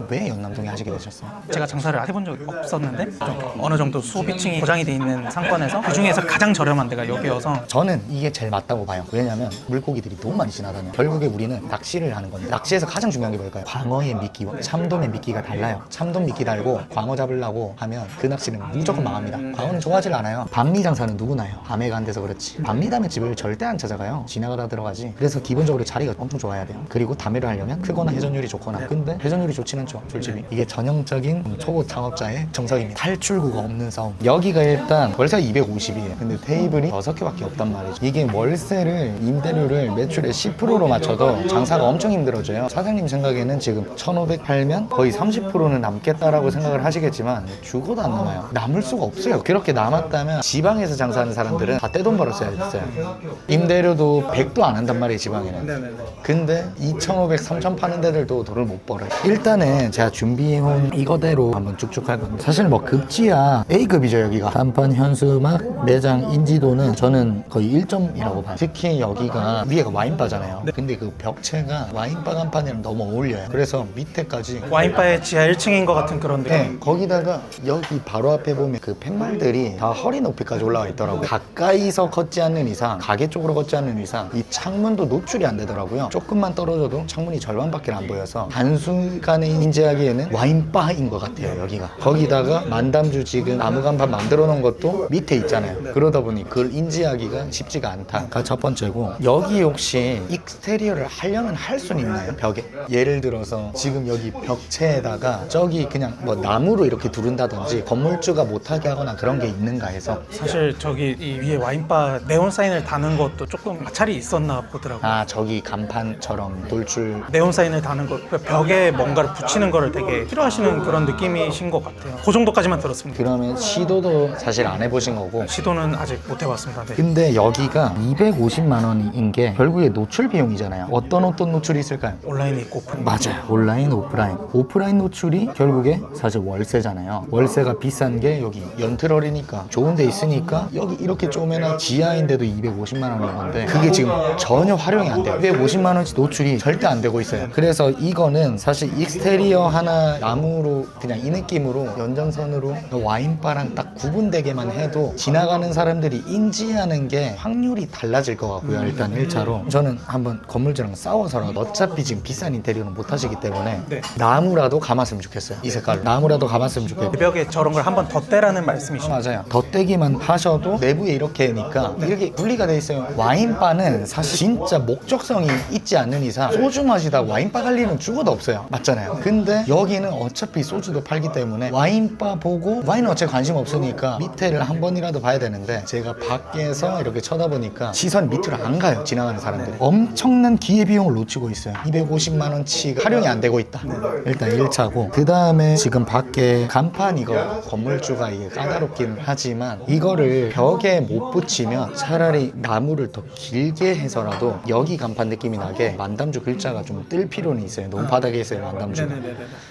왜 연남동에 하시게 되셨어요? 제가 장사를 해본 적이 없었는데 좀 어느 정도 수비층이 보장이 돼 있는 상권에서 그 중에서 가장 저렴한 데가 여기여서 저는 이게 제일 맞다고 봐요. 왜냐면 물고기들이 너무 많이 지나다녀요. 결국에 우리는 낚시를 하는 건데 낚시에서 가장 중요한 게 뭘까요? 광어의 미끼와 참돔의 미끼가 달라요. 참돔 미끼 달고 광어 잡으려고 하면 그 낚시는 무조건 망합니다. 광어는 좋아하질 않아요. 밤미 장사는 누구나 해요. 밤에가 안 돼서 그렇지. 밤미담의 집을 절대 안 찾아가요. 지나가다 들어가지. 그래서 기본적으로 자리가 엄청 좋아야 돼요. 그리고 담회를 하려면 크거나 회전율이 좋거나. 근데 회전율이 좋지는 않죠, 솔직히. 이게 전형적인 초보 창업자의 정석입니다. 탈출구가 없는 싸움. 여기가 일단 월세 250이에요. 근데 테이블이 6개밖에 없단 말이죠. 이게 월세를 임대료를 매출의 10%로 맞춰도 장사가 엄청 힘들어져요. 사장님 생각에는 지금 1,500 팔면 거의 30%는 남겠다라고 생각을 하시겠지만 죽어도 안 남아요. 남을 수가 없어요. 그렇게 남았다면 지방에서 장사하는 사람들은 다 떼돈 벌었어야 됐어요. 임대료도 100도 안 한단 말이에요, 지방에는. 근데 2,500, 3,000 파는 데들도 돈을 못 벌어요. 일단은 제가 준비해온 이거대로 한번 쭉쭉 할 건데, 사실 뭐 급지야 A급이죠. 여기가 간판, 현수막, 매장 인지도는 저는 거의 1점이라고 봐요. 특히 여기가 위에가 와인바잖아요. 근데 그 벽체가 와인바 간판이랑 너무 어울려요. 그래서 밑에까지 와인바의 지하 1층인 것 같은 그런 느낌. 네, 거기다가 여기 바로 앞에 보면 그 팻말들이 다 허리 높이까지 올라와 있더라고요. 가까이서 걷지 않는 이상, 가게 쪽으로 걷지 않는 이상 이 창문도 노출이 안 되더라고요. 조금만 떨어져도 창문이 절반밖에 안 보여서 단순간에 인지하기에는 와인바인 것 같아요, 여기가. 거기다가 만담주 지금 나무 간판 만들어 놓은 것도 밑에 있잖아요. 그러다 보니 그걸 인지하기가 쉽지가 않다가 첫 번째고, 여기 혹시 익스테리어를 하려면 할 수는 있나요? 벽에 예를 들어서 지금 여기 벽체에다가 저기 그냥 뭐 나무로 이렇게 두른다든지 건물주가 못하게 하거나 그런 게 있는가 해서. 사실 저기 이 위에 와인바 네온 사인을 다는 것도 조금 마찰이 있었나 보더라고요. 아, 저기 간판처럼 돌출. 네온 사인을 다는 거, 그 벽에 뭔가를 붙이는 거를 되게 싫어하시는 그런 느낌이신 것 같아요. 그 정도까지만 들었습니다. 그러면 시도도 사실 안 해보신 거고. 시도는 아직 못 해봤습니다. 네. 근데 여기가 250만 원인 게 결국에 노출 비용이잖아요. 어떤 노출이 있을까요? 온라인이 있고 오프라인. 맞아요. 온라인, 오프라인 노출이 결국에 사실 월세잖아요. 월세가 비싼 게 여기 연트럴이니까 좋은 데 있으니까 여기 이렇게 쪼매나 지하인데도 250만 원인 건데 그게 지금 전혀 활용이 안 돼요. 250만 원치 노출이 절대 안 되고 있어요. 그래서 이거는 사실 익스테리어 하나 나무로 그냥 이 느낌으로 연장선으로 와인바랑 딱 구분되게만 해도 지나가는 사람들이 인지하는 게 확률이 달라질 것 같고요. 일단 1차로 저는 한번 건물주랑 싸워서라도, 어차피 지금 비싼 인테리어는 못 하시기 때문에 네. 나무라도 감았으면 좋겠어요. 이 색깔로 나무라도 감았으면 좋겠고. 벽에 저런 걸 한번 덧대라는 말씀이시죠? 맞아요. 덧대기만 하셔도 내부에 이렇게니까 이렇게 분리가 돼 있어요. 와인바는 사실 진짜 목적성이 있지 않는 이상 소주 마시다 와인바 갈 일은 죽어도 없어요. 맞잖아요. 근데 여기는 어차피 소주도 팔기 때문에 와인바 보고, 와인은 어차피 관심 없으니까 밑에를 한 번이라도 봐야 되는데 제가 밖에서 이렇게 쳐다보니까 시선 밑으로 안 가요. 지나가는 사람들이. 엄청난 기회비용을 놓치고 있어요. 250만 원치가 활용이 안 되고 있다. 일단 1차고, 그 다음에 지금 밖에 간판 이거 건물주가 이게 까다롭긴 하지만 이거를 벽에 못 붙이면 차라리 나무를 더 길게 해서라도 여기 간판 느낌이 나게 만담주 글자가 좀 뜰 필요는 있어요. 너무 바닥에 있어요, 만담주가.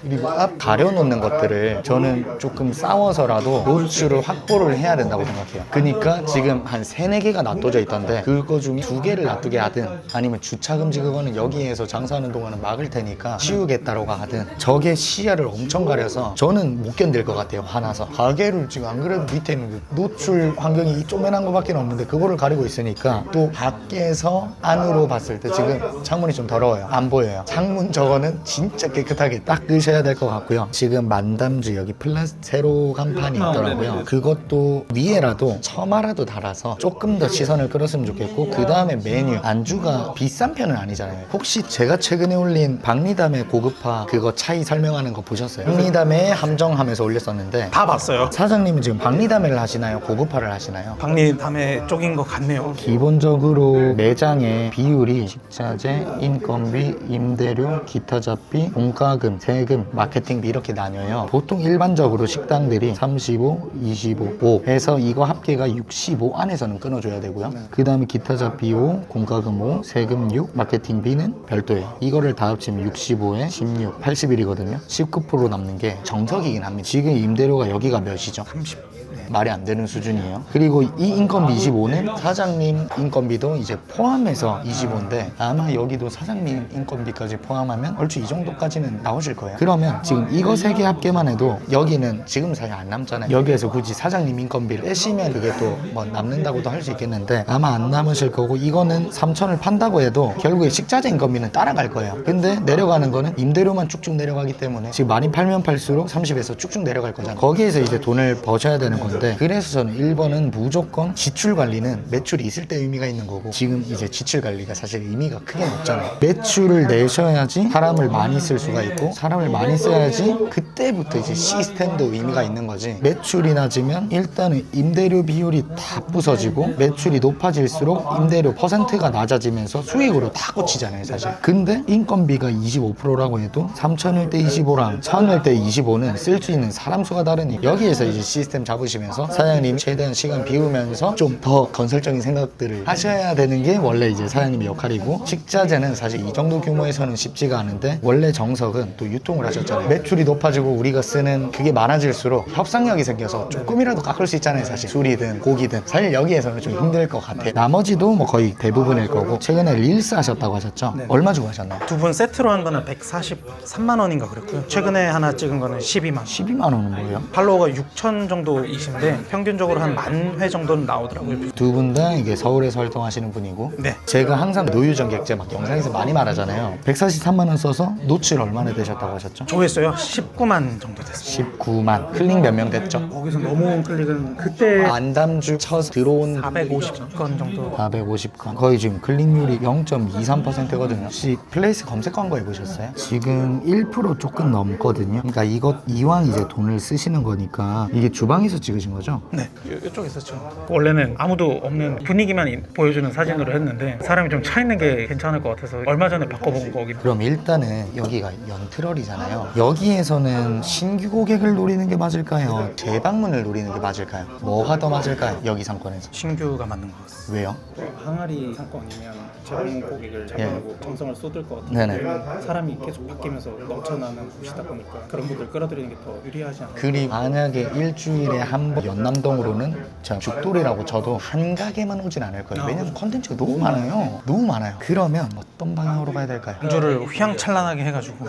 그리고 앞 가려놓는 것들을 저는 조금 싸워서라도 노출을 확보를 해야 된다고 생각해요. 그러니까 지금 한 3, 4개가 놔둬져 있던데 그거 중에 2개를 놔두게 하든, 아니면 주차금지 그거는 여기에서 장사하는 동안은 막을 테니까 치우겠다라고 하든, 저게 시야를 엄청 가려서 저는 못 견딜 것 같아요. 화나서. 가게를 지금 안 그래도 밑에 있는 게 노출 환경이 쪼매난 것밖에 없는데 그거를 가리고 있으니까, 또 밖에서 안으로 봤을 때 지금 창문이 좀 더러워요. 안 보여요. 창문 저거는 진짜 깨끗하게 닦으셔야 될 것 같고요. 지금 만담주 여기 플라스틱 세로 간판이 있더라고요. 그것도 위에라도 처마라도 달아서 조금 더 시선을 끌었으면 좋겠고, 그 다음에 메뉴, 안주가 비싼 편은 아니잖아요. 혹시 제가 최근에 올린 박리담의 고급화 그거 차이 설명하는 거 보셨어요? 박리담의 함정하면서 올렸었는데 다 봤어요. 사장님은 지금 박리담회를 하시나요? 고급화를 하시나요? 박리담회 쪽인 것 같네요. 기본적으로 매장의 비율이 식자재, 인건비, 임대료, 기타 잡비, 공과금, 세금, 마케팅비 이렇게 나뉘어요. 보통 일반적으로 식당들이 35, 25, 5 해서 이거 합계가 65 안에서는 끊어줘야 되고요. 그 다음에 기타 잡비 5, 공과금 5, 세금 6, 마케팅비는 별도예요. 이거를 다 합치면 65에 16, 81이거든요. 19% 남는 게 정석이긴 합니다. 지금 임대료가 여기가 몇이죠? 30. 말이 안 되는 수준이에요. 그리고 이 인건비 25는 사장님 인건비도 이제 포함해서 25인데 아마 여기도 사장님 인건비까지 포함하면 얼추 이 정도까지는 나오실 거예요. 그러면 지금 이거 3개 합계만 해도 여기는 지금 사실 안 남잖아요. 여기에서 굳이 사장님 인건비를 빼시면 그게 또 뭐 남는다고도 할 수 있겠는데 아마 안 남으실 거고, 이거는 3천을 판다고 해도 결국에 식자재 인건비는 따라갈 거예요. 근데 내려가는 거는 임대료만 쭉쭉 내려가기 때문에 지금 많이 팔면 팔수록 30에서 쭉쭉 내려갈 거잖아요. 거기에서 이제 돈을 버셔야 되는 건데, 그래서 저는 1번은 무조건 지출 관리는 매출이 있을 때 의미가 있는 거고, 지금 이제 지출 관리가 사실 의미가 크게 없잖아요. 매출을 내셔야지 사람을 많이 쓸 수가 있고, 사람을 많이 써야지 그때부터 이제 시스템도 의미가 있는 거지. 매출이 낮으면 일단은 임대료 비율이 다 부서지고, 매출이 높아질수록 임대료 퍼센트가 낮아지면서 수익으로 다 꽂히잖아요 사실. 근데 인건비가 25%라고 해도 3천일 때 25랑 1,000일 때 25는 쓸 수 있는 사람 수가 다르니, 여기에서 이제 시스템 잡으시면서 사장님 최대한 시간 비우면서 좀 더 건설적인 생각들을 하셔야 되는 게 원래 이제 사장님의 역할이고, 식자재는 사실 이 정도 규모에서는 쉽지가 않은데, 원래 정석은 또 유통을 하셨잖아요. 매출이 높아지고 우리가 쓰는 그게 많아질수록 협상력이 생겨서 조금이라도 깎을 수 있잖아요 사실. 술이든 고기든. 사실 여기에서는 좀 힘들 것 같아요. 나머지도 뭐 거의 대부분일 거고. 최근에 릴스 하셨다고 하셨죠? 네. 얼마 주고 하셨나요? 두 분 세트로 한 거는 143만 원인가 그랬고요. 최근에 하나 찍은 거는 12만 원. 12만 원은 뭐예요? 팔로워가 6천 정도이신데 평균적으로 한 10,000회 정도는 나오더라고요. 두 분 다 이게 서울에서 활동하시는 분이고, 네. 제가 항상 노유전객제 막 영상에서 많이 말하잖아요. 143만 원 써서 노출 얼마나 되셨다고 하셨죠? 조회수요 19만 정도 됐어요. 19만. 클릭 몇 명 됐죠? 거기서 넘어온 클릭은 그때 안담주 쳐 들어온 450건 정도. 450건. 거의 지금 클릭률이 0.23%거든요. 혹시 플레이스 검색 광고 해보셨어요? 지금 1% 조금 넘거든요. 그러니까 이왕 이제 돈을 쓰시는 거니까, 이게 주방에서 찍으신 거죠? 네, 이쪽에 있었죠. 원래는 아무도 없는 분위기만 보여주는 사진으로 했는데 사람이 좀 차 있는 게 괜찮을 것 같아서 얼마 전에 바꿔본 거기. 그럼 일단은 여기가 연트럴이잖아요. 여기에서는 신규 고객을 노리는 게 맞을까요? 재방문을 노리는 게 맞을까요? 뭐가 더 맞을까요? 여기 상권에서. 신규가 맞는 것 같습니다. 왜요? 항아리 상권이면 재방문 고객을 잡아내고 정성을 쏟을 것 같은데, 네네. 사람이 계속 바뀌면서 넘쳐나는 곳이다 보니까 그런 분들 끌어들이는 게 더 유리하지 않나요? 그리고 만약에 일주일에 한 번 연남동으로는 제가 죽돌이라고 쳐도 한 가게만 오진 않을 거예요. 왜냐면 컨텐츠가 너무 많아요. 너무 많아요. 그러면 어떤 방향으로 가야 될까요? 광주를 휘황찬란하게 해가지고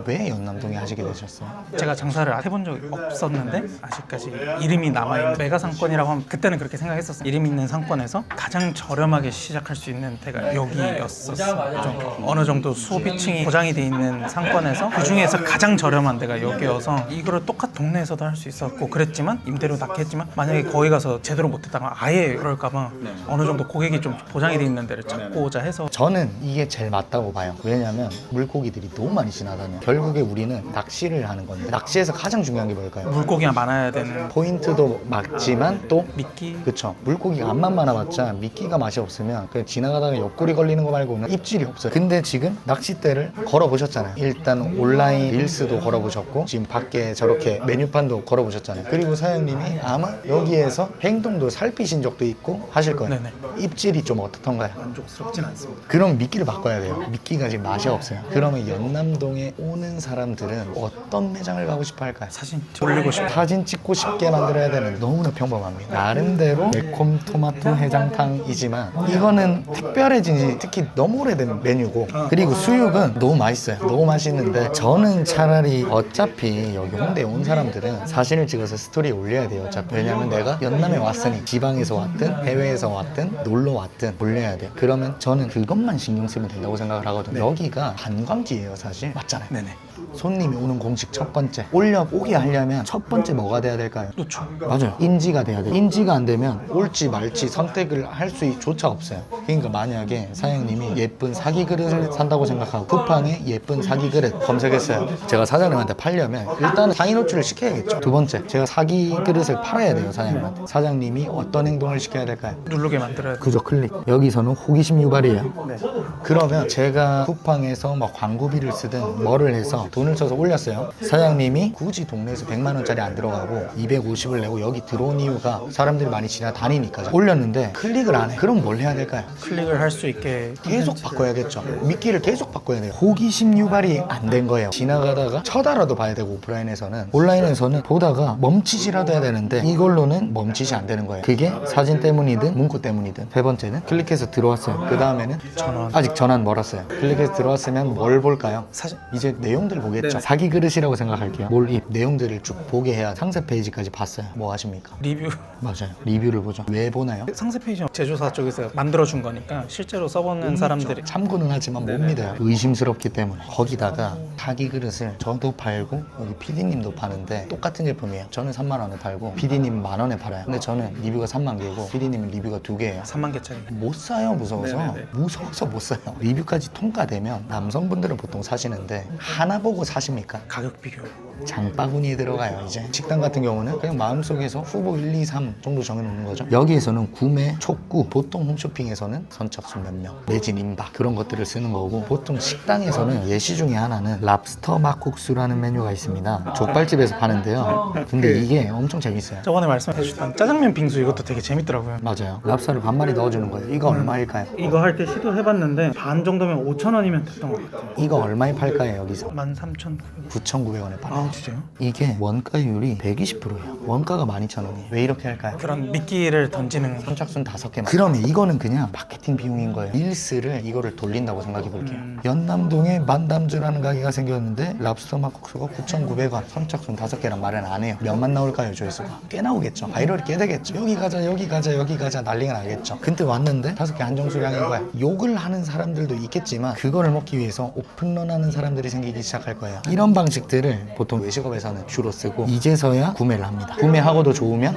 왜 연남동에 하시게 되셨어요? 제가 장사를 해본 적이 없었는데 아직까지 이름이 남아있는 메가 상권이라고 하면 그때는 그렇게 생각했었어요. 이름 있는 상권에서 가장 저렴하게 시작할 수 있는 데가 여기였었어요. 좀 어느 정도 소비층이 보장이 돼 있는 상권에서 그 중에서 가장 저렴한 데가 여기여서 이거를 똑같은 동네에서도 할 수 있었고 그랬지만, 임대료 낮게 했지만 만약에 거기 가서 제대로 못했다가 아예 그럴까봐 어느 정도 고객이 좀 보장이 돼 있는 데를 찾고자 해서. 저는 이게 제일 맞다고 봐요. 왜냐면 물고기들이 너무 많이 지나다녀요. 결국에 우리는 낚시를 하는 건데, 낚시에서 가장 중요한 게 뭘까요? 물고기가 많아야 되는 포인트도 맞지만 또 미끼. 그쵸. 물고기가 앞만 많아봤자 미끼가 맛이 없으면 그냥 지나가다가 옆구리 걸리는 거 말고는 입질이 없어요. 근데 지금 낚싯대를 걸어보셨잖아요. 일단 온라인 릴스도 걸어보셨고, 지금 밖에 저렇게 메뉴판도 걸어보셨잖아요. 그리고 사장님이 아마 여기에서 행동도 살피신 적도 있고 하실 거예요. 네네. 입질이 좀 어떻던가요? 만족스럽진 않습니다. 그럼 미끼를 바꿔야 돼요. 미끼가 지금 맛이 없어요. 그러면 연남동에 오는 사람들은 어떤 매장을 가고 싶어 할까요? 사진 올리고 싶어. 사진 찍고 싶게 만들어야 되는, 너무나 평범합니다. 나름대로 매콤 토마토 해장탕이지만 이거는 특별해진 지 특히 너무 오래된 메뉴고, 그리고 수육은 너무 맛있어요. 너무 맛있는데 저는 차라리 어차피 여기 홍대에 온 사람들은 사진을 찍어서 스토리에 올려야 돼요. 어차피. 왜냐면 내가 연남에 왔으니 지방에서 왔든 해외에서 왔든 놀러 왔든 올려야 돼요. 그러면 저는 그것만 신경 쓰면 된다고 생각을 하거든요. 여기가 관광지예요 사실. 맞잖아요. 네네. 손님이 오는 공식 첫 번째, 오게 하려면 첫 번째 뭐가 돼야 될까요? 노출. 맞아요. 인지가 돼야 돼요. 인지가 안 되면 올지 말지 선택을 할 수조차 없어요. 그러니까 만약에 사장님이 예쁜 사기 그릇을 산다고 생각하고 쿠팡에 예쁜 사기 그릇 검색했어요. 제가 사장님한테 팔려면 일단 상위 노출을 시켜야겠죠. 두 번째, 제가 사기 그릇을 팔아야 돼요 사장님한테. 사장님이 어떤 행동을 시켜야 될까요? 누르게 만들어야 돼. 그죠, 클릭. 여기서는 호기심 유발이에요. 그러면 제가 쿠팡에서 막 광고비를 쓰든 뭐를 해서 돈을 써서 올렸어요. 사장님이 굳이 동네에서 100만 원짜리 안 들어가고 250을 내고 여기 들어온 이유가 사람들이 많이 지나다니니까. 올렸는데 클릭을 안 해. 그럼 뭘 해야 될까요? 클릭을 할 수 있게 계속 바꿔야겠죠. 미끼를 계속 바꿔야 돼요. 호기심 유발이 안 된 거예요. 지나가다가 쳐다라도 봐야 되고, 오프라인에서는. 온라인에서는 보다가 멈추지라도 해야 되는 되는데 이걸로는 멈칫이 안 되는 거예요. 그게 사진 때문이든 문구 때문이든. 세 번째는 클릭해서 들어왔어요. 그 다음에는 전원. 아직 전환 멀었어요. 클릭해서 들어왔으면 뭘 볼까요? 사진. 이제 내용들 보겠죠. 네네. 사기 그릇이라고 생각할게요. 몰입 내용들을 쭉 보게 해야 상세 페이지까지 봤어요. 뭐 하십니까? 리뷰. 맞아요. 리뷰를 보죠. 왜 보나요? 상세 페이지 제조사 쪽에서 만들어준 거니까 실제로 써보는 사람들이 참고는 하지만 못 믿어요. 의심스럽기 때문에. 거기다가 사기 그릇을 저도 팔고 여기 PD님도 파는데 똑같은 제품이에요. 저는 3만 원에 팔고 PD님 만 원에 팔아요. 근데 저는 리뷰가 3만 개고 PD님은 리뷰가 2개예요. 3만 개짜리. 못 사요. 무서워서. 네네네. 무서워서 못 사요. 리뷰까지 통과되면 남성분들은 보통 사시는데 하나 보고 사십니까? 가격 비교. 장바구니에 들어가요. 이제 식당 같은 경우는 그냥 마음속에서 후보 1, 2, 3 정도 정해놓는 거죠. 여기에서는 구매, 촉구, 보통 홈쇼핑에서는 선착순 몇 명, 매진 임박 그런 것들을 쓰는 거고, 보통 식당에서는 예시 중에 하나는 랍스터 막국수라는 메뉴가 있습니다. 족발집에서 파는데요. 근데 이게 엄청 재밌어요. 저번에 말씀해 주셨던 짜장면 빙수 이것도 되게 재밌더라고요. 맞아요. 랍스터를 반마리 넣어주는 거예요. 이거 얼마일까요? 이거 할 때 시도해봤는데 반 정도면 5,000원이면 됐던 것 같아요. 이거 얼마에 팔까요? 여기서 13,900원. 9,900원에 팔아요. 아 진짜요? 이게 원가율이 120%예요. 원가가 12,000원이에요. 왜 이렇게 할까요? 그런 미끼를 던지는 선착순 5개만. 그러면 이거는 그냥 마케팅 비용인 거예요. 릴스를 이거를 돌린다고 생각해 볼게요. 연남동에 만담주라는 가게가 생겼는데 랍스터 막국수가 9,900원. 선착순 5개란 말은 안 해요. 몇만 나올까요, 조회수가? 꽤 나오겠죠. 바이럴이 꽤 되겠죠. 여기 가자, 여기 가자, 여기 가자 난리가 나겠죠. 근데 왔는데 5개 한정 수량인 거야. 욕을 하는 사람들도 있겠지만 그거를 먹기 위해서 오픈런 하는 사람들이 생기기 시작할 거예요. 이런 방식들을 보통 외식업에서는 주로 쓰고 이제서야 구매를 합니다. 구매하고도 좋으면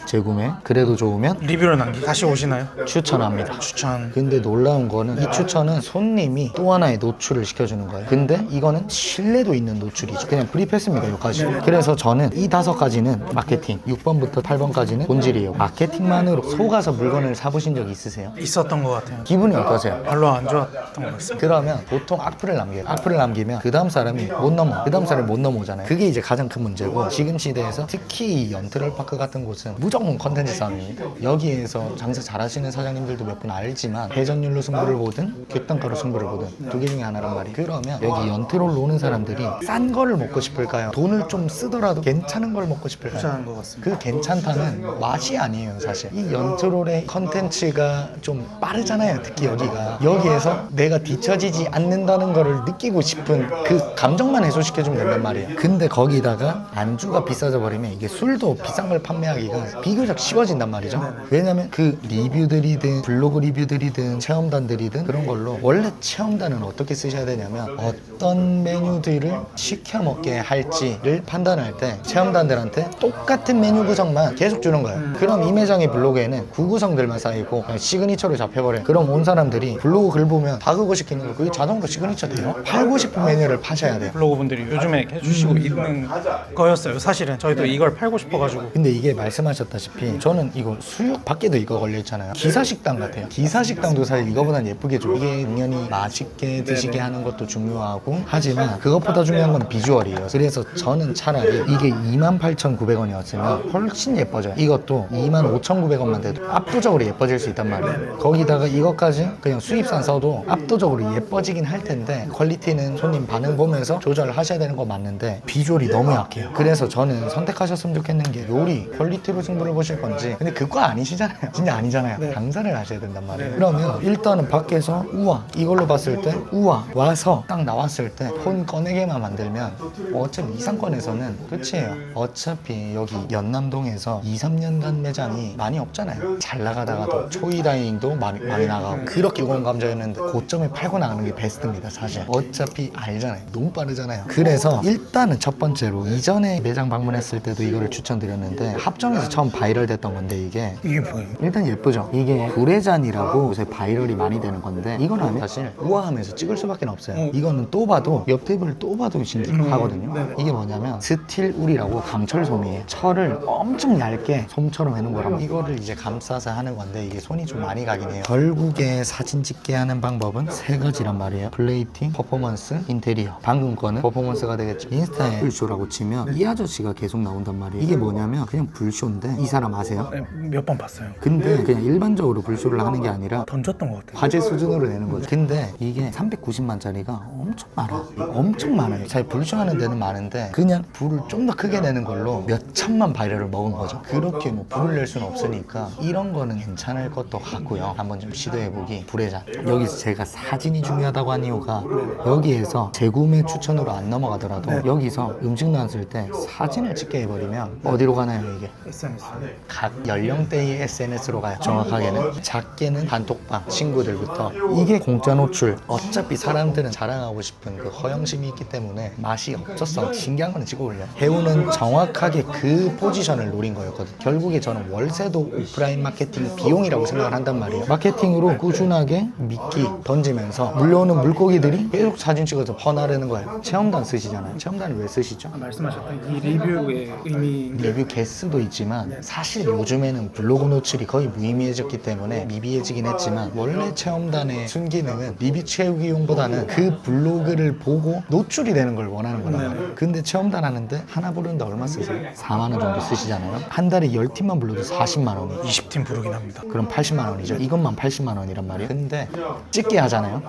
재구매, 그래도 좋으면 리뷰를 남기. 다시 오시나요? 추천합니다. 추천. 근데 놀라운 거는 이 추천은 손님이 또 하나의 노출을 시켜주는 거예요. 근데 이거는 신뢰도 있는 노출이죠. 그냥 브리프했습니다, 여기까지. 그래서 저는 이 5가지는 마케팅, 6번부터 8번까지는 본질이에요. 마케팅만으로 속아서 물건을 사보신 적 있으세요? 있었던 것 같아요. 기분이 어떠세요? 별로 안 좋았던 것 같습니다. 그러면 보통 악플을 남겨요. 악플을 남기면 그 다음 사람이 못 넘어. 그 다음 사람이 못 넘어오잖아요. 그게 이제 가장 큰 문제고, 지금 시대에서 특히 이 연트럴파크 같은 곳은 무조건 컨텐츠 싸움입니다. 여기에서 장사 잘하시는 사장님들도 몇 분 알지만 회전율로 승부를 보든 객단가로 승부를 보든 두 개 중에 하나란 말이에요. 그러면 여기 연트롤 오는 사람들이 싼 거를 먹고 싶을까요? 돈을 좀 쓰더라도 괜찮은 걸 먹고 싶을까요? 괜찮은 것 같습니다. 그 괜찮다는 맛이 아니에요, 사실. 이 연트롤의 컨텐츠가 좀 빠르잖아요, 특히 여기에서 내가 뒤처지지 않는다는 거를 느끼고 싶은 그 감정만 해소시켜주면 된단 말이에요. 근데 거기다가 안주가 비싸져 버리면 이게 술도 비싼 걸 판매하기가 비교적 쉬워진단 말이죠. 왜냐면 그 리뷰들이든 블로그 리뷰들이든 체험단들이든 그런 걸로, 원래 체험단은 어떻게 쓰셔야 되냐면 어떤 메뉴들을 시켜 먹게 할지를 판단할 때 체험단들한테 똑같은 메뉴 구성만 계속 주는 거예요. 그럼 이 매장의 블로그에는 구구성들만 쌓이고 시그니처로 잡혀버려요. 그럼 온 사람들이 블로그 글 보면 다 그거 시키는 거, 그게 자동으로 시그니처 돼요. 팔고 싶은 메뉴를 파셔야 돼요. 블로그분들이 요즘에 해주시고 있는 거였어요. 사실은 저희도 이걸 팔고 싶어가지고. 근데 이게 말씀하셨다시피 저는 이거 수육 밖에도 이거 걸려있잖아요. 기사식당 같아요. 기사식당도 사실 이거보단 예쁘게 좀, 이게 당연히 맛있게 드시게 하는 것도 중요하고 하지만 그것보다 중요한 건 비주얼이에요. 그래서 저는 차라리 이게 28,900원이었으면 훨씬 예뻐져요. 이것도 25,900원만 돼도 압도적으로 예뻐질 수 있단 말이에요. 거기다가 이것까지 그냥 수입산 써도 압도적으로 예뻐지긴 할 텐데 퀄리티는 손님 반응 보면서 조절을 하셔야 되는 거 맞는데 비주얼이 너무 약해요. 그래서 저는 선택하셨으면 좋겠는 게 요리 퀄리티로 승부를 보실 건지. 근데 그거 아니시잖아요. 진짜 아니잖아요. 장사를 하셔야 된단 말이에요. 그러면 일단은 밖에서 우와 이걸로 봤을 때 우와 와서 딱 나왔을 때 폰 꺼내게만 만들면 어차피 이 상권에서는 끝이에요. 어차피 여기 연남동에서 2, 3년간 매장이 많이 없잖아요. 잘 나가다가도 초이 다이닝도 많이 나가고 그렇게 공감자였는데 고점에 팔고 나가는 게 베스트입니다, 사실. 어차피 알잖아요. 너무 빠르잖아요. 그래서 일단은 첫 번째로 이전에 매장 방문했을 때도 이거를 추천드렸는데 합정에서 처음 바이럴 됐던 건데 이게 뭐예요? 일단 예쁘죠. 이게 구레잔이라고 요새 바이럴이 많이 되는 건데 이건 하면 사실 우아하면서 찍을 수밖에 없어요. 이거는 또 봐도 옆 테이블을 또 봐도 신기하거든요. 이게 뭐냐면 스틸울이라고 강철 솜이에요. 철을 엄청 얇게 솜처럼 해놓은 거라고. 이거를 이제 감싸서 하는 건데 이게 손이 좀 많이 가긴 해요. 결국에 사진 찍게 하는 방법은 3가지란 말이에요. 플레이팅, 퍼포먼스, 인테리어. 방금 거는 퍼포먼스가 되겠죠. 인스타에 불쇼라고 치면 이 아저씨가 계속 나온단 말이에요. 이게 뭐냐면 그냥 불쇼인데 이 사람 아세요? 몇 번 봤어요. 근데 그냥 일반적으로 불쇼를 하는 게 아니라 던졌던 것 같아요. 화제 수준으로 내는 거죠. 근데 이게 390만짜리가 엄청 많아요. 엄청 많아요. 사실 불쇼 하는 데는 많은데 그냥 불을 좀 더 크게 내는 걸로 몇 수천만 바이럴을 먹은 거죠. 그렇게 뭐 불을 낼 수는 없으니까 이런 거는 괜찮을 것도 같고요. 한번 좀 시도해보기. 불의 잔. 여기서 제가 사진이 중요하다고 한 이유가 여기에서 재구매 추천으로 안 넘어가더라도 여기서 음식 나왔을 때 사진을 찍게 해버리면 어디로 가나요 이게? SNS. 각 연령대의 SNS로 가요. 정확하게는 작게는 단톡방 친구들부터. 이게 공짜 노출. 어차피 사람들은 자랑하고 싶은 그 허영심이 있기 때문에 맛이 없었어. 신기한 거는 찍어 올려. 해우는 정확하게 그 포지션을 노린 거였거든. 결국에 저는 월세도 오프라인 마케팅 비용이라고 생각을 한단 말이에요. 마케팅으로 꾸준하게 미끼 던지면서 물려오는 물고기들이 계속 사진 찍어서 퍼나르는 거예요. 체험단 쓰시잖아요. 체험단을 왜 쓰시죠? 말씀하셨던 이 리뷰의 의미. 리뷰 개수도 있지만 사실 요즘에는 블로그 노출이 거의 무의미해졌기 때문에 미비해지긴 했지만 원래 체험단의 순기능은 리뷰 채우기용보다는 그 블로그를 보고 노출이 되는 걸 원하는 거란 말이에요. 근데 체험단 하는데 하나 부르는데 얼마 쓰세요? 4만 원 정도 쓰시잖아요. 한 달에 10팀만 불러도 40만 원이 20팀 부르긴 합니다. 그럼 80만 원이죠. 이것만 80만 원이란 말이에요. 근데 찍게 하잖아요.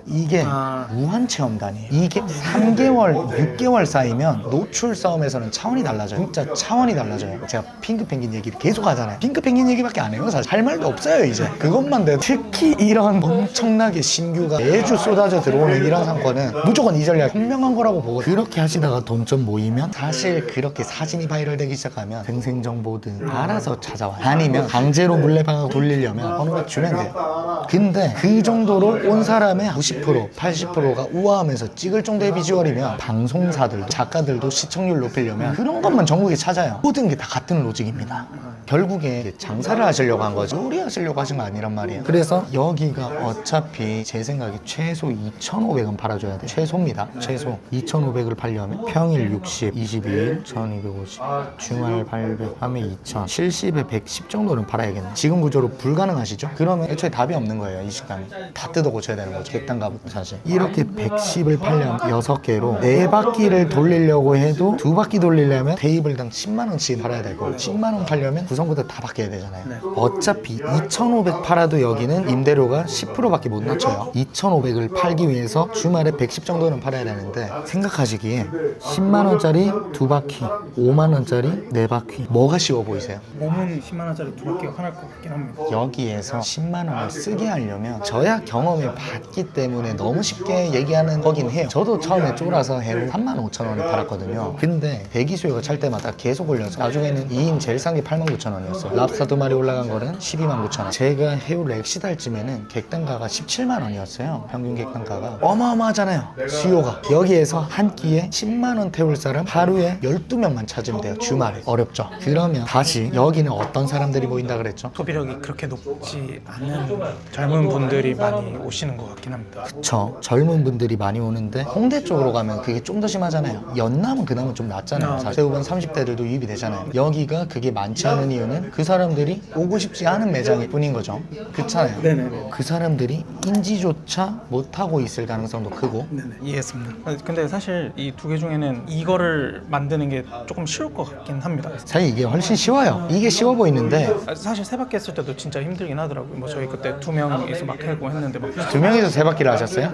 이게 무한 체험단이에요. 이게 3개월, 6개월 쌓이면 노출 싸움에서는 차원이 달라져요. 진짜 차원이 달라져요. 제가 핑크펭귄 얘기를 계속 하잖아요. 핑크펭귄 얘기밖에 안 해요. 사실 할 말도 없어요 이제. 그것만 돼도 특히 이런 엄청나게 신규가 매주 쏟아져 들어오는 이런 상권은 무조건 이 전략 현명한 거라고 보고 그렇게 하시다가 돈 좀 모이면 사실 그렇게 사진이 바이럴되기 시작하면 생생정보든 알아서 찾아와요. 아니면 강제로 물레방아 돌리려면 번호가 주면 돼요. 근데 그 정도로 온 사람의 90%, 80%가 우아하면서 찍을 정도의 비주얼이면 방송사들도 작가들도 시청률 높이려면 그런 것만 전국에 찾아요. 모든 게 다 같은 로직입니다. 결국에 장사를 하시려고 한 거죠. 요리 하시려고 하신 거 아니란 말이에요. 그래서 여기가 어차피 제 생각에 최소 2,500원 팔아줘야 돼요. 최소입니다. 최소 2,500을 팔려면 평일 60, 22일 1,250, 주말 800 하면 2,000, 70에 110 정도는 팔아야겠네. 지금 구조로 불가능하시죠? 그러면 애초에 답이 없는 거예요. 이 식당이 다 뜯어 고쳐야 되는 거죠. 객단가부터 사실 이렇게 110을 팔려면 6개로 4바퀴를 돌리려고 해도 2바퀴 돌리려면 테이블당 10만 원씩 팔아야 되고 10만 원 팔려면 구성부터 다 바뀌어야 되잖아요. 어차피 2,500 팔아도 여기는 임대료가 10%밖에 못 낮춰요. 2,500을 팔기 위해서 주말에 110 정도는 팔아야 되는데 생각하시기에 10만 원짜리 2바퀴, 5만 원짜리 4바퀴 뭐가 쉬워 보이세요? 몸은 10만 원짜리 2바퀴가 편할 것 같긴 합니다. 여기에서 10만 원을 쓰게 하려면 저야 경험을 받기 때문에 너무 쉽게 얘기하는 거긴 해요. 저도 처음에 쫄아서 해우 35,000원에 팔았거든요. 근데 대기 수요가 찰 때마다 계속 올려서 나중에는 2인 제일 싼 게 89,000원이었어요. 랍스터 2마리 올라간 거는 129,000원. 제가 해우 렉시달쯤에는 객단가가 17만 원이었어요. 평균 객단가가 어마어마하잖아요. 수요가. 여기에서 한 끼에 10만 원 태울 사람 하루에 12명만 찾으면 돼요. 주말에. 어렵죠. 그러면 다시 여기는 어떤 사람들이 모인다 그랬죠? 소비력이 그렇게 높지 않은 젊은 분들이 많이 오시는 것 같긴 합니다. 그쵸. 젊은 분들이 많이 오는데 홍대 쪽으로 가면 그게 좀 더 심하잖아요. 연남은 그나마 좀 낫잖아요. 사실 대부분 30대들도 유입이 되잖아요. 여기가 그게 많지 않은 이유는 그 사람들이 오고 싶지 않은 매장일 뿐인 거죠. 그렇잖아요. 네네네. 그 사람들이 인지조차 못하고 있을 가능성도 크고. 이해했습니다. 근데 사실 이 두 개 중에는 이거를 만드는 게 조금 쉬울 것 같긴 합니다. 사실 이게 훨씬 쉬워요. 이게 쉬워 보이는데 사실 세 바퀴 했을 때도 진짜 힘들긴 하더라고요. 뭐 저희 그때 2명이서 막 해고 했는데 막 2명이서 3바퀴를 하셨어요?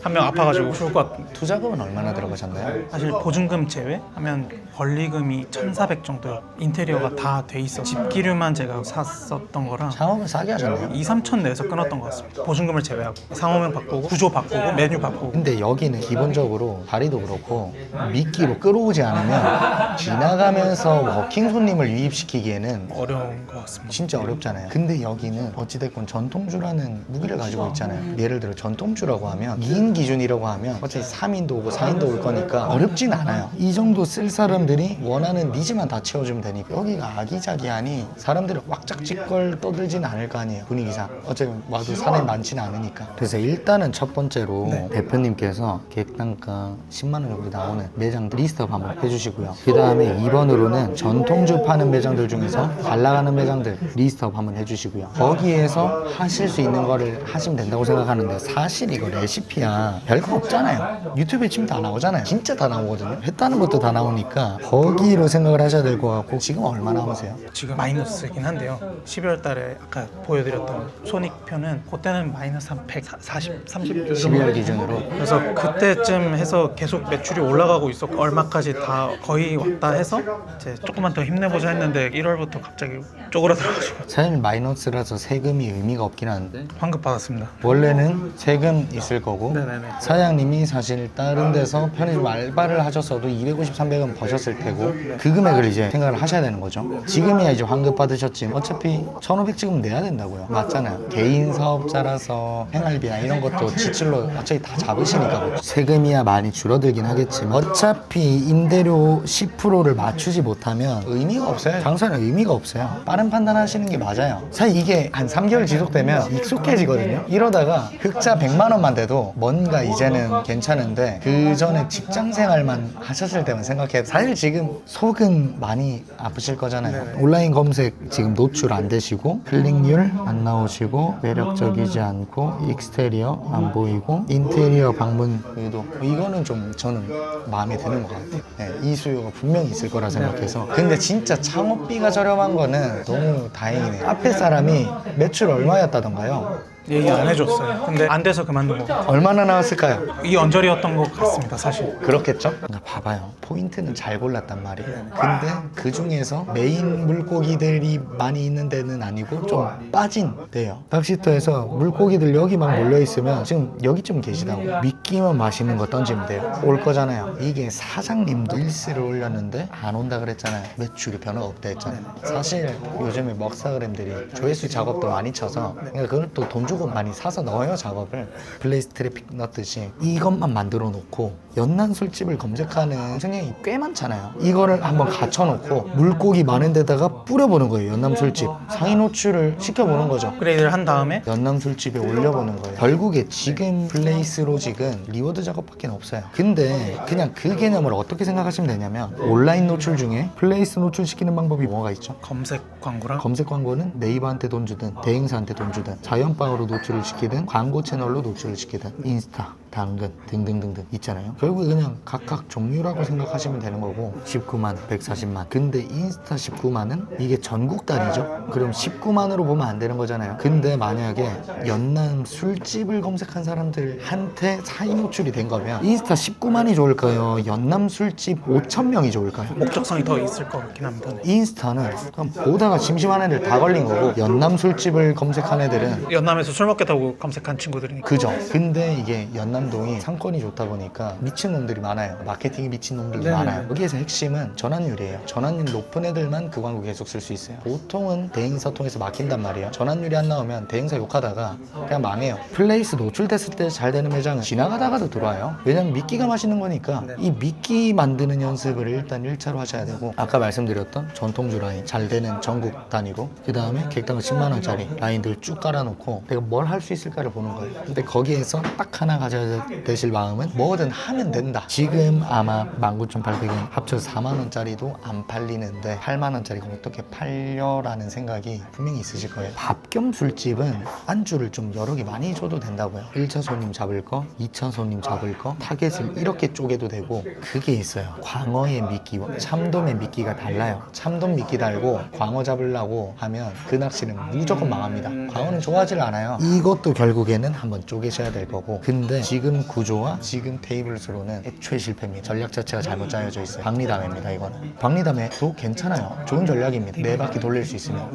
한 명 아파가지고 죽을 것 같은. 투자금은 얼마나 들어가셨나요? 사실 보증금 제외하면 권리금이 1,400 정도요. 인테리어가 다 돼 있어. 집기류만 제가 샀었던 거랑 창업은 싸게 하셨네요. 2, 3천 내에서 끊었던 것 같습니다. 보증금을 제외하고 상호명 바꾸고 구조 바꾸고 메뉴 바꾸고. 근데 여기는 기본적으로 다리도 그렇고 미끼로 끌어오지 않으면 지나가면서 워킹 손님을 유입시키기에는 어려운 것 같습니다. 진짜 어렵잖아요. 근데 여기는 어찌됐건 전통주라는 무기를 가지고 있잖아요. 예를 들어 전통주라고 하면 2인 기준이라고 하면 어차피 3인도 오고 4인도 올 거니까 어렵진 않아요. 이 정도 쓸 사람들이 원하는 니즈만 다 채워주면 되니까 여기가 아기자기하니 사람들이 왁짝지껄 떠들진 않을 거 아니에요. 분위기상 어차피 와도 사람이 많지는 않으니까. 그래서 일단은 첫 번째로 대표님께서 객단가 10만 원 정도 나오는 매장들 리스트업 한번 해주시고요. 그 다음에 2번으로는 전통주 파는 매장들 중에서 잘 나가는 매장들 리스트업 한번 해주시고요. 거기에서 하실 수 있는 거를 하시면 된다고 생각하는데 사실 이거 레시피야 별거 없잖아요. 유튜브에 치면 다 나오잖아요. 진짜 다 나오거든요. 했다는 것도 다 나오니까 거기로 생각을 하셔야 될 것 같고. 지금 얼마 남으세요? 얼마예요? 지금 마이너스이긴 한데요. 12월 달에 아까 보여드렸던 소닉표는 그때는 마이너스 한 140, 30 12월 기준으로. 그래서 그때쯤 해서 계속 매출이 올라가고 있었고 얼마까지 다 거의 왔다 해서 이제 조금만 더 힘내보자 했는데 1월부터 갑자기 쪼그라들어가지고 사실 마이너스라서 세금이 의미가 없긴 한데 환급 받았습니다. 원래는 세금 있을 거고 네네네. 사장님이 사실 다른 데서 편의점 알바를 하셨어도 250, 300은 버셨을 테고 그 금액을 이제 생각을 하셔야 되는 거죠. 지금이야 이제 환급 받으셨지 어차피 1,500 지금 내야 된다고요. 맞잖아요. 개인 사업자라서 생활비나 이런 것도 지출로 어차피 다 잡으시니까 세금이야 많이 줄어들긴 하겠지만 어차피 임대료 10%를 맞추지 못하면 의미가 없어요. 장사는 의미가 없어요. 빠른 판단하시는 게 맞아요. 사실 이게 한 3개월 지속되면 익숙해지거든요. 이러다가 흑자 100만 원만 돼도 뭔가 이제는 괜찮은데 그 전에 직장 생활만 하셨을 때만 생각해도 사실 지금 속은 많이 아프실 거잖아요. 온라인 검색 지금 노출 안 되시고 클릭률 안 나오시고 매력적이지 않고 익스테리어 안 보이고 인테리어 방문 의도 이거는 좀 저는 마음에 드는 것 같아요. 네, 이 수요가 분명히 있을 거라 생각해서 근데 진짜 창업비가 저렴한 거는 너무 다행이네요. 앞에 사람이 매출 얼마였다던가요? 얘기 안 해줬어요. 근데 안 돼서 그만둔 거. 얼마나 나왔을까요? 이 언저리였던 것 같습니다, 사실. 그렇겠죠? 그러니까 봐봐요. 포인트는 잘 골랐단 말이에요. 근데 그 중에서 메인 물고기들이 많이 있는 데는 아니고 좀 빠진 데요. 낚시터에서 물고기들 여기 막 몰려있으면 지금 여기쯤 계시다고 미끼만 맛있는 거 던지면 돼요. 올 거잖아요. 이게 사장님도 일스를 올렸는데 안 온다 그랬잖아요. 매출이 변화가 없다 했잖아요. 사실 요즘에 먹사그램들이 조회수 작업도 많이 쳐서 그러니까 그걸 또 돈 주고 많이 사서 넣어요 작업을. 블레이즈 트래픽 넣듯이 이것만 만들어 놓고 연난 술집을 검색하는 생각이 꽤 많잖아요. 이거를 한번 갖춰놓고 물고기 많은 데다가 뿌려보는 거예요. 연남 술집 상위 노출을 시켜보는 거죠. 업그레이드를 한 다음에 연남 술집에 올려보는 거예요. 결국에 지금 플레이스 로직은 리워드 작업밖에 없어요. 근데 그냥 그 개념을 어떻게 생각하시면 되냐면 온라인 노출 중에 플레이스 노출시키는 방법이 뭐가 있죠? 검색 광고랑 검색 광고는 네이버한테 돈 주든 대행사한테 돈 주든 자연방으로 노출을 시키든 광고 채널로 노출을 시키든 인스타, 당근 등등등등 있잖아요. 결국에 그냥 각각 종류라고 생각하시면 되는 거고 19만, 140만 근데 인스타 19만은 이게 전국 단위죠. 그럼 19만으로 보면 안 되는 거잖아요. 근데 만약에 연남 술집을 검색한 사람들한테 사이 노출이 된 거면 인스타 19만이 좋을까요? 연남 술집 5,000명이 좋을까요? 목적성이 더 있을 것 같긴 합니다. 네. 인스타는 그냥 보다가 심심한 애들 다 걸린 거고 연남 술집을 검색한 애들은 연남에서 술 먹겠다고 검색한 친구들이니까. 그죠. 근데 이게 연남동이 상권이 좋다 보니까 미친놈들이 많아요. 마케팅이 미친놈들이 많아요. 여기에서 핵심은 전환율이에요. 전환율 높은 애들만 그 광고 계속 쓸 수 있어요. 보통은 대행사 통해서 막힌단 말이에요. 전환율이 안 나오면 대행사 욕하다가 그냥 망해요. 플레이스 노출됐을 때 잘 되는 매장은 지나가다가도 들어와요. 왜냐면 미끼가 맛있는 거니까 이 미끼 만드는 연습을 일단 1차로 하셔야 되고 아까 말씀드렸던 전통주 라인 잘 되는 전국 단위로 그 다음에 객단가 10만원짜리 라인들 쭉 깔아놓고 내가 뭘 할 수 있을까를 보는 거예요. 근데 거기에서 딱 하나 가져야 되실 마음은 뭐든 하면 된다. 지금 아마 19,800원 합쳐서 4만원짜리도 안 팔리는데 8만원짜리가 어떻게 팔려라는 생각이 분명히 있으실 거예요. 밥 겸 술집은 안주를 좀 여러 개 많이 줘도 된다고요. 1차 손님 잡을 거, 2차 손님 잡을 거 타겟을 이렇게 쪼개도 되고 그게 있어요. 광어의 미끼와 참돔의 미끼가 달라요. 참돔 미끼 달고 광어 잡으려고 하면 그 낚시는 무조건 망합니다. 광어는 좋아하질 않아요. 이것도 결국에는 한번 쪼개셔야 될 거고 근데 지금 구조와 지금 테이블 수로는 애초에 실패입니다. 전략 자체가 잘못 짜여져 있어요. 박리담회입니다. 이거는 박리담회도 괜찮아요. 좋은 전략입니다. 네 바퀴 돌릴 수 있으면.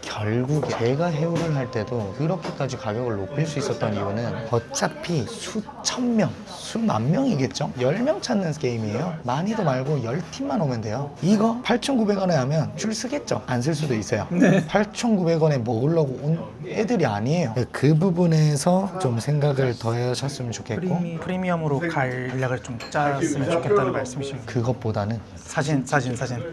결국에 제가 해오를 할 때도 그렇게까지 가격을 높일 수 있었던 이유는 어차피 수천 명, 수만 명이겠죠? 10명 찾는 게임이에요. 많이도 말고 10팀만 오면 돼요. 이거 8,900원에 하면 줄 쓰겠죠? 안 쓸 수도 있어요. 8,900원에 먹으려고 온 애들이 아니에요. 그 부분에서 좀 생각을 더 하셨으면 좋겠고 프리미엄으로 갈 전략을 좀 짰으면 좋겠다는 말씀이신 거예요. 그것보다는 사진.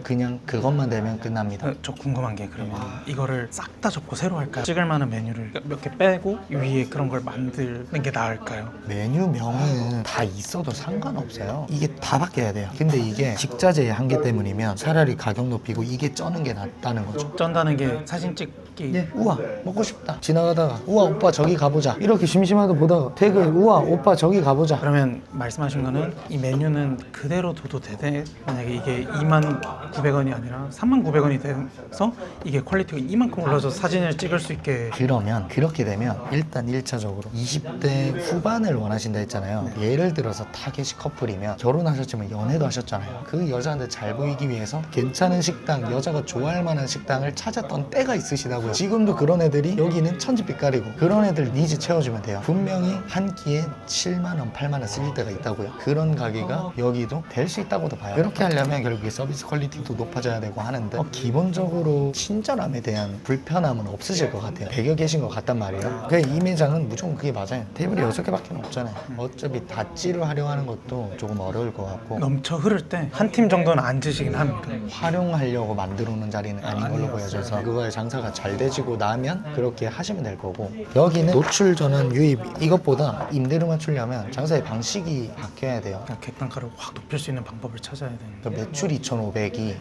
그냥 그것만 되면 끝납니다. 저 궁금한 게 그러면 이거를 싹 다 접고 새로 할까요? 찍을 만한 메뉴를 몇 개 빼고 위에 그런 걸 만드는 게 나을까요? 메뉴명은 다 있어도 상관없어요. 이게 다 바뀌어야 돼요. 근데 이게 식자재의 한계 때문이면 차라리 가격 높이고 이게 쩌는 게 낫다는 거죠. 쩐다는 게 사진 찍기 우와 먹고 싶다 지나가다가 우와 오빠 저기 가보자 이렇게 심심하다 보다가 태그에 우와 오빠 저기 가보자. 그러면 말씀하신 거는 이 메뉴는 그대로 둬도 되되 만약에 이게 29,900원이 아니라 39,900원이 돼서 이게 퀄리티가 이만큼 올라서 사진을 찍을 수 있게. 그러면 그렇게 되면 일단 1차적으로 20대 후반을 원하신다 했잖아요. 예를 들어서 타겟이 커플이면 결혼하셨지만 연애도 하셨잖아요. 그 여자한테 잘 보이기 위해서 괜찮은 식당, 여자가 좋아할 만한 식당을 찾았던 때가 있으시다고요. 지금도 그런 애들이 여기는 천지빛깔이고 그런 애들 니즈 채워주면 돼요. 분명히 한 끼에 7만 원, 8만 원 쓸 때가 있다고요. 그런 가게가 여기도 될 수 있다고도 봐요. 그렇게 하려면 결국에 서비스 퀄리티도 높아져야 되고 하는데 기본적으로 친절함에 대한 불편함은 없으실 것 같아요. 100여 계신 것 같단 말이에요. 그래, 이 매장은 무조건 그게 맞아요. 테이블이 6개밖에 없잖아요. 어차피 다찌를 하려고 하는 것도 조금 어려울 것 같고 넘쳐 흐를 때 한 팀 정도는 앉으시긴 합니다. 활용하려고 만들어 놓은 자리는 아닌 걸로 보여져서 그거에 장사가 잘 되지고 나면 그렇게 하시면 될 거고, 여기는 노출 전환 유입 이것보다 임대료 맞추려면 장사의 방식이 바뀌어야 돼요. 그러니까 객단가를 확 높일 수 있는 방법을 찾아야 되는. 그러니까 매출 2,500이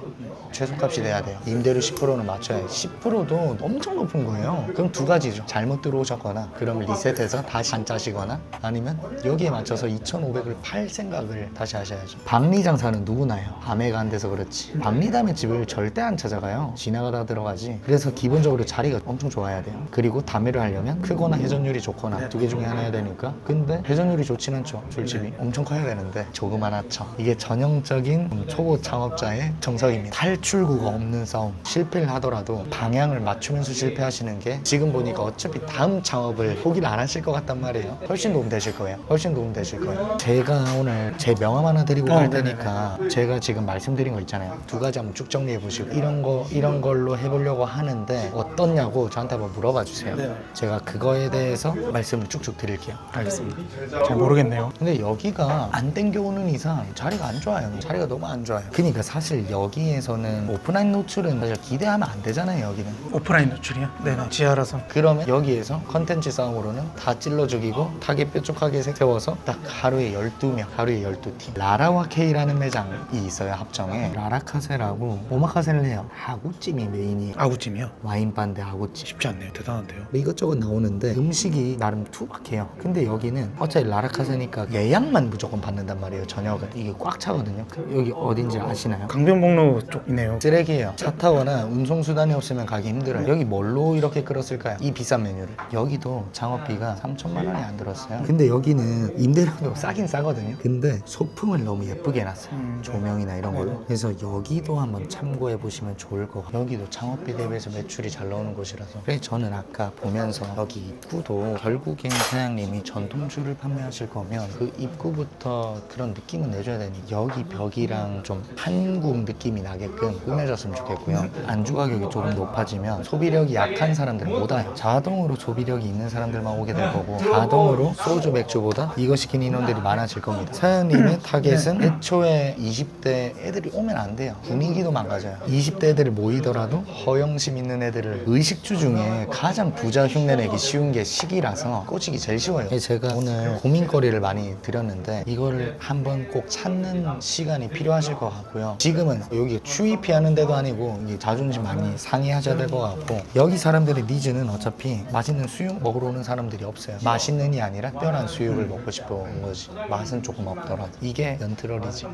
최소값이 돼야 돼요. 임대료 10%는 맞춰야 돼요. 10%도 엄청 높은 거예요. 그럼 두 가지죠. 잘못 들어오셨거나 그럼 리셋해서 다시 안 짜시거나 아니면 여기에 맞춰서 2,500을 팔 생각을 다시 하셔야죠. 박리 장사는 누구나 해요. 밤에가 안 돼서 그렇지. 박리담의 집을 절대 안 찾아가요. 지나가다 들어가지. 그래서 기본적으로 자리가 엄청 좋아야 돼요. 그리고 담회를 하려면 크거나 회전율이 좋거나 두 개 중에 하나 해야 되니까. 근데 회전율이 좋진 않죠. 술집이 엄청 커야 되는데 조그만하죠. 이게 전형적인 초보 창업자의 정석입니다. 탈출구가 없는 싸움. 실패를 하더라도 방향을 맞추면서 실패하시는 게 지금 보니까 어차피 다음 창업을 포기를 안 하실 것 같단 말이에요. 훨씬 도움 되실 거예요. 훨씬 도움 되실 거예요. 제가 오늘 제 명함 하나 드리고 갈 테니까 제가 지금 말씀드린 거 있잖아요. 두 가지 한번 쭉 정리해 보시고 이런 걸로 해보려고 하는데 어떻냐고 저한테 한번 물어봐 주세요. 제가 그거에 대해서 말씀을 쭉쭉 드릴게요. 알겠습니다. 잘 모르겠네요. 근데 여기가 안 땡겨오는 이상 자리가 안 좋아요. 자리가 너무 안 좋아요. 그러니까 사실 여기에서는 오프라인 노출은 사실 기대하면 안 되잖아요. 여기는. 오프라인 노출이요? 네네. 지하라서. 그러면 여기에서 컨텐츠 싸움으로는 다 찔러 죽이고 타겟 뾰족하게 세워서 딱 하루에 12명, 하루에 12팀. 라라와 K라는 매장이 있어요. 합정에. 라라카세라고 오마카세를 해요. 아구찜이 메인이에요. 아구찜이요? 와인바인데 아구찜. 쉽지 않네요. 대단한데요. 뭐 이것저것 나오는데 음식이 나름 투박해요. 근데 여기는 어차피 라라카세니까 예약만 무조건 받는단 말이에요. 저녁은 이게 꽉 차거든요. 여기 어딘지 아시나요? 강변북로 쪽이네요. 쓰레기예요. 차 타거나 운송수단이 없으면 가기 힘들어요. 여기 뭘로 이렇게 끌었을까요? 이 비싼 메뉴를. 여기도 창업비가 3천만 원이 안 들었어요. 근데 여기는 임대료도 싸긴 싸거든요. 근데 소품을 너무 예쁘게 해놨어요. 조명이나 이런 걸로. 그래서 여기도 한번 참고해 보시면 좋을 것 같아요. 여기도 창업비 대비해서 매출이 잘 나오는 곳이라서. 그래서 저는 아까 보면서 여기 입구도 결국엔 사장님이 전통주를 판매하실 거면 그 입구부터 그런 느낌은 내줘야 되니 여기 벽이랑 좀 한국 느낌이 나게끔 꾸며졌으면 좋겠고요. 안주 가격이 조금 높아지면 소비력이 약한 사람들은 못 와요. 자동으로 소비력이 있는 사람들만 오게 될 거고 자동으로 소주 맥주보다 이거 시킨 인원들이 많아질 겁니다. 사장님의 타겟은 애초에 20대 애들이 오면 안 돼요. 분위기도 망가져요. 20대 애들이 모이더라도 허영심 있는 애들을 의식주 중에 가장 부자 흉내 내기 쉬운 게 식이라서 꽂히기 제일 쉬워요. 제가 오늘 고민거리를 많이 드렸는데 이거를 한번 꼭 찾는 시간이 필요하실 것 같고요. 지금은 여기 추위피 하는 데도 아니고 이게 자존심 많이 상해하셔야 될 것 같고 여기 사람들의 니즈는 어차피 맛있는 수육 먹으러 오는 사람들이 없어요. 맛있는이 아니라 특별한 수육을 먹고 싶어 온 거지. 맛은 조금 없더라도 이게 연트럴이지.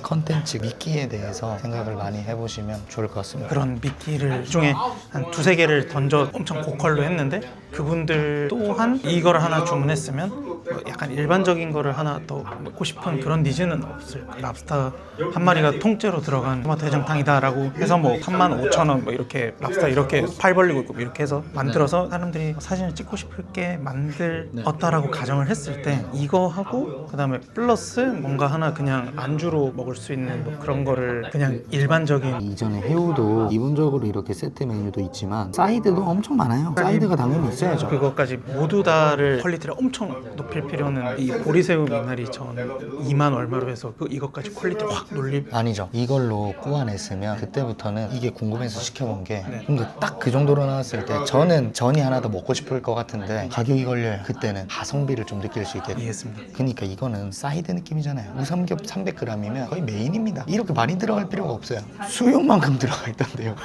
컨텐츠 미끼에 대해서 생각을 많이 해보시면 좋을 것 같습니다. 그런 미끼를 중에 한 두세 개를 던져 엄청 고퀄로 했는데 그분들 또한 이걸 하나 주문했으면 뭐 약간 일반적인 거를 하나 더 먹고 싶은 그런 니즈는 없을 거예요. 랍스터 한 마리가 통째로 들어간 토마토 해장탕이다라고 해서 뭐 35,000원 뭐 이렇게 랍스터 이렇게 팔 벌리고 있고 이렇게 해서 만들어서 사람들이 사진을 찍고 싶을 게 만들었다라고 가정을 했을 때 이거 하고 그다음에 플러스 뭔가 하나 그냥 안주로 먹을 수 있는 뭐 그런 거를 그냥 일반적인 이전에 해우도 기본적으로 이렇게 세트 메뉴도 있지만 사이드도 엄청 많아요. 사이드가 당연히 있어야죠. 그것까지 모두 다를 퀄리티를 엄청 높일 필요는 이 보리새우 미나리 전 2만 얼마로 해서 이것까지 퀄리티 확 놀림. 아니죠. 이걸로 꾸안했으면 그때부터는 이게 궁금해서 시켜본 게 근데 딱 그 정도로 나왔을 때 저는 전이 하나 더 먹고 싶을 것 같은데 가격이 걸려요. 그때는 가성비를 좀 느낄 수 있게 돼요. 이해했습니다. 그러니까 이거는 사이드 느낌이잖아요. 우삼겹 300g이면 거의 메인입니다. 이렇게 많이 들어갈 필요가 없어요. 수육만큼 들어가 있던데요.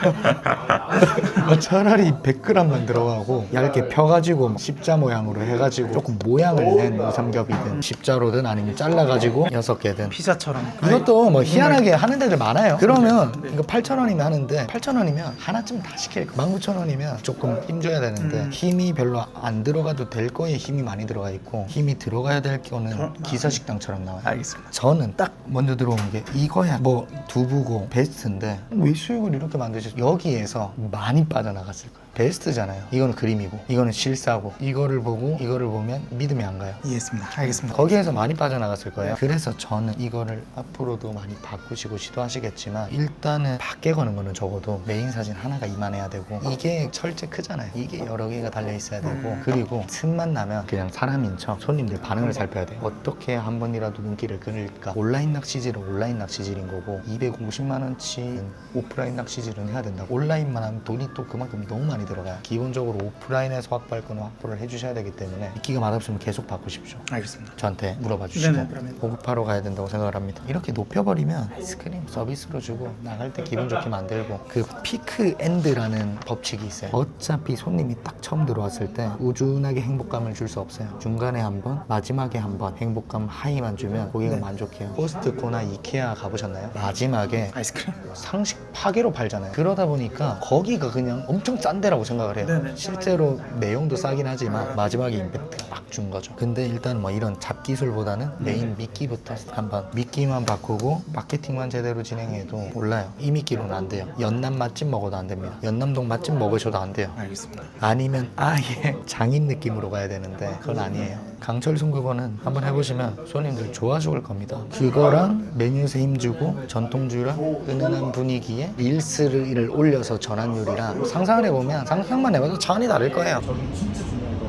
차라리 100g만 들어가고 얇게 펴가지고 십자 모양으로 해가지고 조금 모양을 3겹이든 우삼겹이든 십자로든 아니면 잘라가지고 6개든 피자처럼. 이것도 뭐 희한하게 하는 데들 많아요. 그러면 이거 8,000원이면 하는데 8,000원이면 하나쯤 다 시킬 거. 19,000원이면 조금 힘줘야 되는데 힘이 별로 안 들어가도 될 거에 힘이 많이 들어가 있고 힘이 들어가야 될 거는 기사식당처럼 나와요. 알겠습니다. 저는 딱 먼저 들어오는 게 이거야. 뭐 두부고 베스트인데 왜 수육을 이렇게 만드셨죠? 여기에서 많이 빠져나갔을 거예요. 베스트잖아요. 이거는 그림이고 이거는 실사고 이거를 보고 이거를 보면 믿음이 안 가요. 이해했습니다. 알겠습니다. 거기에서 많이 빠져나갔을 거예요. 그래서 저는 이거를 앞으로도 많이 바꾸시고 시도하시겠지만 일단은 밖에 거는 거는 적어도 메인 사진 하나가 이만해야 되고 이게 철제 크잖아요. 이게 여러 개가 달려 있어야 되고 그리고 틈만 나면 그냥 사람인 척 손님들 반응을 살펴야 돼요. 어떻게 한 번이라도 눈길을 끌릴까. 온라인 낚시질은 온라인 낚시질인 거고 250만 원치 오프라인 낚시질은 해야 된다. 온라인만 하면 돈이 또 그만큼 너무 많이 들어가요. 기본적으로 오프라인에서 확보할 거는 확보를 해주셔야 되기 때문에 미끼가 맛없으면 계속 바꾸십시오. 알겠습니다. 저한테 물어봐 주시고 네네, 그러면. 보급하러 가야 된다고 생각을 합니다. 이렇게 높여버리면 아이스크림 서비스로 주고 나갈 때 기분 좋게 만들고 그 피크 엔드라는 법칙이 있어요. 어차피 손님이 딱 처음 들어왔을 때 우준하게 행복감을 줄 수 없어요. 중간에 한 번, 마지막에 한 번 행복감 하이만 주면 고객은 네. 만족해요. 코스트코나 이케아 가보셨나요? 마지막에 아이스크림. 상식 파괴로 팔잖아요. 그러다 보니까 거기가 그냥 엄청 싼 데라고 생각을 해요. 네네. 실제로 내용도 싸긴 하지만 마지막에 임팩트가 막 준 거죠. 근데 일단 뭐 이런 잡기술보다는 메인 미끼부터 한번 미끼만 바꾸고 마케팅만 제대로 진행해도 몰라요. 이 미끼로는 안 돼요. 연남 맛집 먹어도 안 됩니다. 연남동 맛집 먹으셔도 안 돼요. 알겠습니다. 아니면 아예 장인 느낌으로 가야 되는데 그건 아니에요. 강철 순국어는 한번 해보시면 손님들 좋아 죽을 겁니다. 그거랑 메뉴에 힘주고 전통주랑 은은한 분위기에 릴스를 올려서 전환율이랑 상상을 해보면 상상만 해봐도 차원이 다를 거예요. 진짜 중요한 거.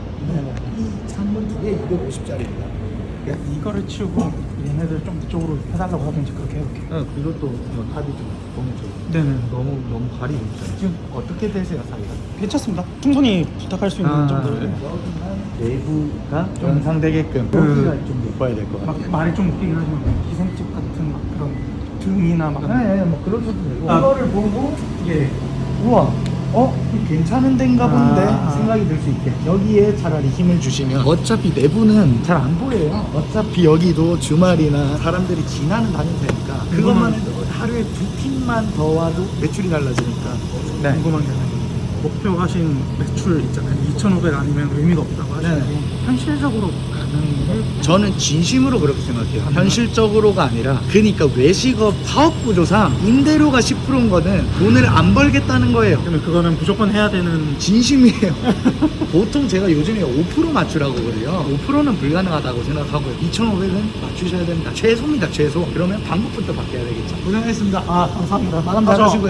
이 창문 두 개 250짜리입니다. 이거를 치우고 얘네들 좀 이쪽으로 해달라고 하든지 그렇게 해볼게요. 그것도 뭐 탑이 좀 공유적으로 네네. 너무 발이 높잖아요. 지금 어떻게 되세요 사이가? 괜찮습니다. 충분히 부탁할 수 있는 정도를. 내부가 연상되게끔 여기가 좀 높아야 될 것 같아요. 막 말이 좀 웃기긴 하지만 기생집 같은 막 그런 등이나 막 뭐 그런 것도 되고 이거를 보고 예. 우와 괜찮은 데인가 본데 아. 생각이 들 수 있게 여기에 차라리 힘을 주시면 어차피 내부는 잘 안 보여요. 어차피 여기도 주말이나 사람들이 지나는 다닌다니까 그것만 해도 하루에 2팀만 더 와도 매출이 달라지니까 네. 궁금한 게 목표하신 매출 있잖아요. 2,500 아니면 의미가 없다고 하시고 네. 현실적으로 가능해? 저는 진심으로 그렇게 생각해요. 현실적으로가 아니라 그러니까 외식업 사업 구조상 임대료가 10%인 거는 돈을 안 벌겠다는 거예요. 그러면 그거는 무조건 해야 되는. 진심이에요. 보통 제가 요즘에 5% 맞추라고 그래요. 5%는 불가능하다고 생각하고요. 2,500은 맞추셔야 됩니다. 최소입니다, 최소. 그러면 방법부터 바뀌어야 되겠죠. 고생하셨습니다. 아 감사합니다. 마감 잘 하시고요.